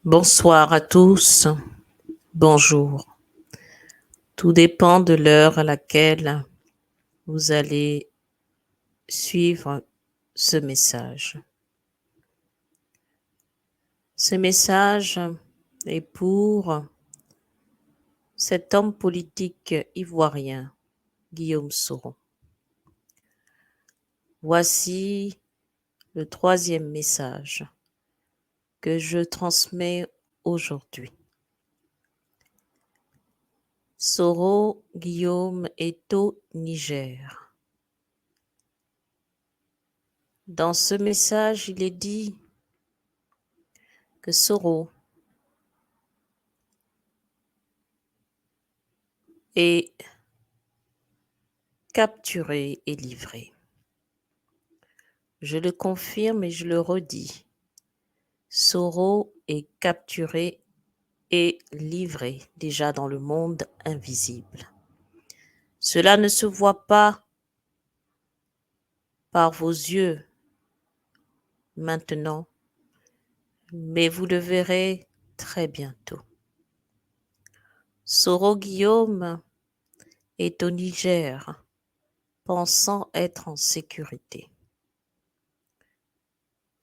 Bonsoir à tous, bonjour. Tout dépend de l'heure à laquelle vous allez suivre ce message. Ce message est pour cet homme politique ivoirien, Guillaume Soro. Voici le troisième message que je transmets aujourd'hui. Soro Guillaume est au Niger. Dans ce message, il est dit que Soro est capturé et livré. Je le confirme et je le redis. Soro est capturé et livré déjà dans le monde invisible. Cela ne se voit pas par vos yeux maintenant, mais vous le verrez très bientôt. Soro Guillaume est au Niger, pensant être en sécurité.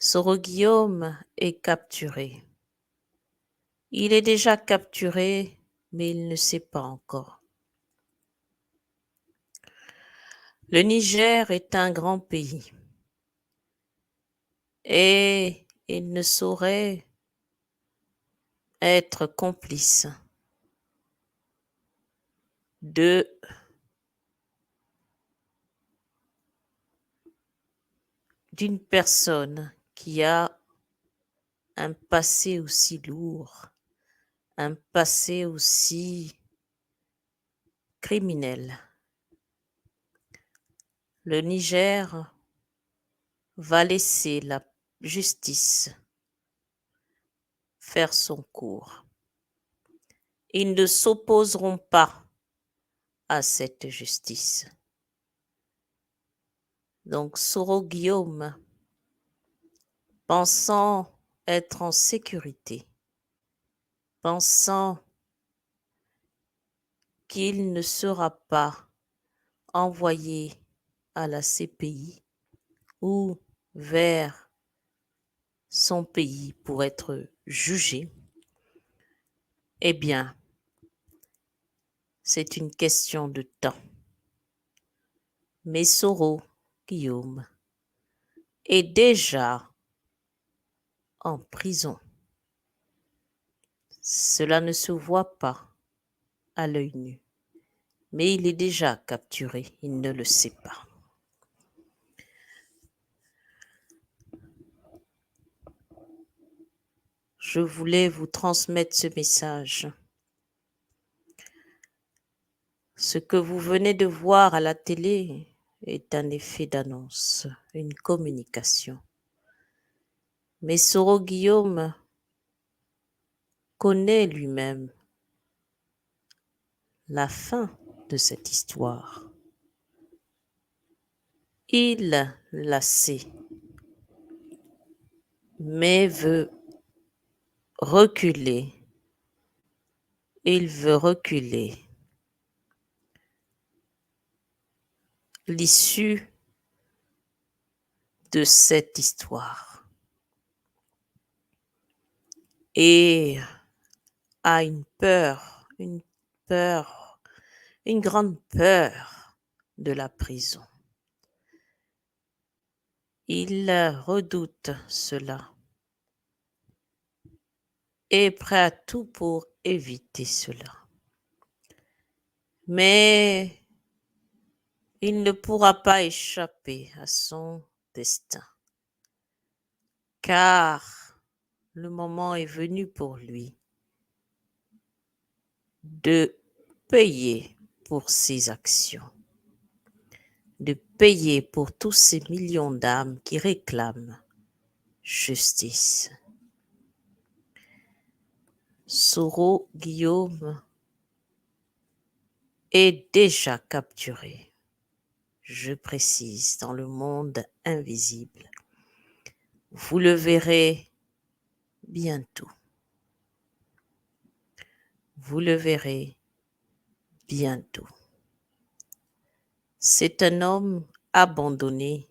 Soro Guillaume est capturé. Il est déjà capturé, mais il ne sait pas encore. Le Niger est un grand pays et il ne saurait être complice de d'une personne qui a un passé aussi lourd, un passé aussi criminel. Le Niger va laisser la justice faire son cours. Ils ne s'opposeront pas à cette justice. Donc Soro Guillaume, pensant être en sécurité, pensant qu'il ne sera pas envoyé à la CPI ou vers son pays pour être jugé, eh bien, c'est une question de temps. Mais Soro Guillaume est déjà en prison. Cela ne se voit pas à l'œil nu, mais il est déjà capturé, il ne le sait pas. Je voulais vous transmettre ce message. Ce que vous venez de voir à la télé est un effet d'annonce, une communication. Mais Soro Guillaume connaît lui-même la fin de cette histoire. Il la sait, mais veut reculer. Il veut reculer l'issue de cette histoire et a une peur, une grande peur de la prison. Il redoute cela et est prêt à tout pour éviter cela. Mais il ne pourra pas échapper à son destin, car le moment est venu pour lui de payer pour ses actions, de payer pour tous ces millions d'âmes qui réclament justice. Soro Guillaume est déjà capturé, je précise, dans le monde invisible. Vous le verrez bientôt. Vous le verrez bientôt. C'est un homme abandonné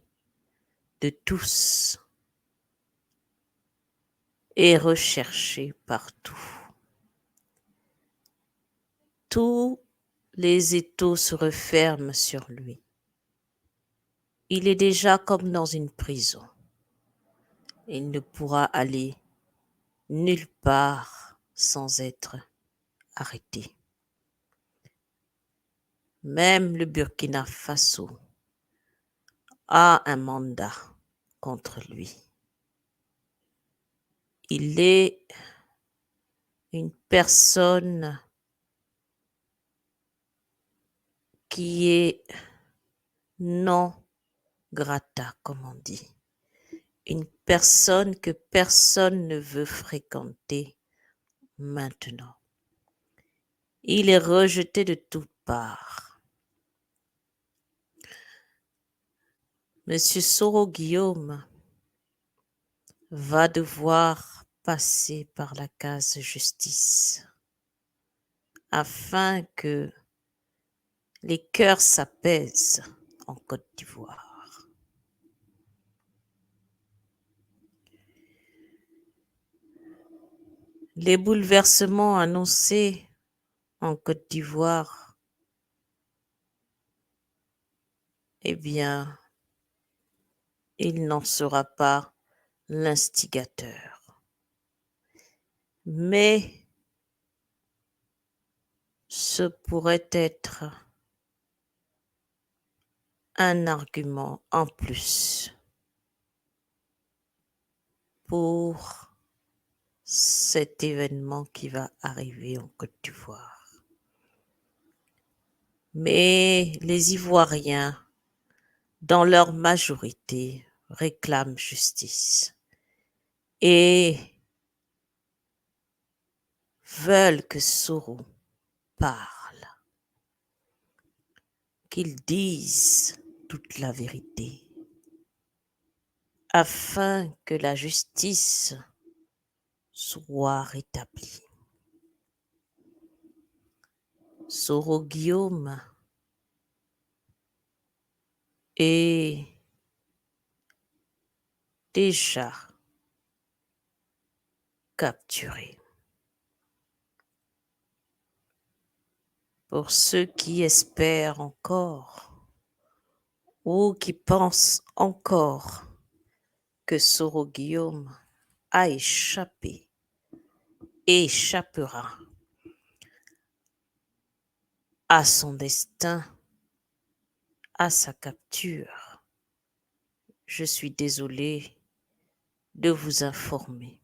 de tous et recherché partout. Tous les étaux se referment sur lui. Il est déjà comme dans une prison. Il ne pourra aller nulle part sans être arrêté. Même le Burkina Faso a un mandat contre lui. Il est une personne qui est non grata, comme on dit. Une personne que personne ne veut fréquenter maintenant. Il est rejeté de toutes parts. Monsieur Soro Guillaume va devoir passer par la case justice afin que les cœurs s'apaisent en Côte d'Ivoire. Les bouleversements annoncés en Côte d'Ivoire, eh bien, il n'en sera pas l'instigateur. Mais ce pourrait être un argument en plus pour cet événement qui va arriver en Côte d'Ivoire. Mais les Ivoiriens, dans leur majorité, réclament justice et veulent que Soro parle, qu'il dise toute la vérité, afin que la justice soit rétablie. Soro Guillaume est déjà capturé. Pour ceux qui espèrent encore ou qui pensent encore que Soro Guillaume a échappé et échappera à son destin, à sa capture, je suis désolé de vous informer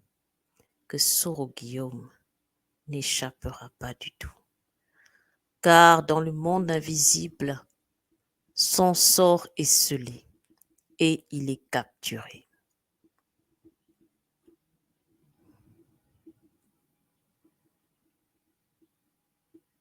que Soro Guillaume n'échappera pas du tout. Car dans le monde invisible, son sort est scellé et il est capturé.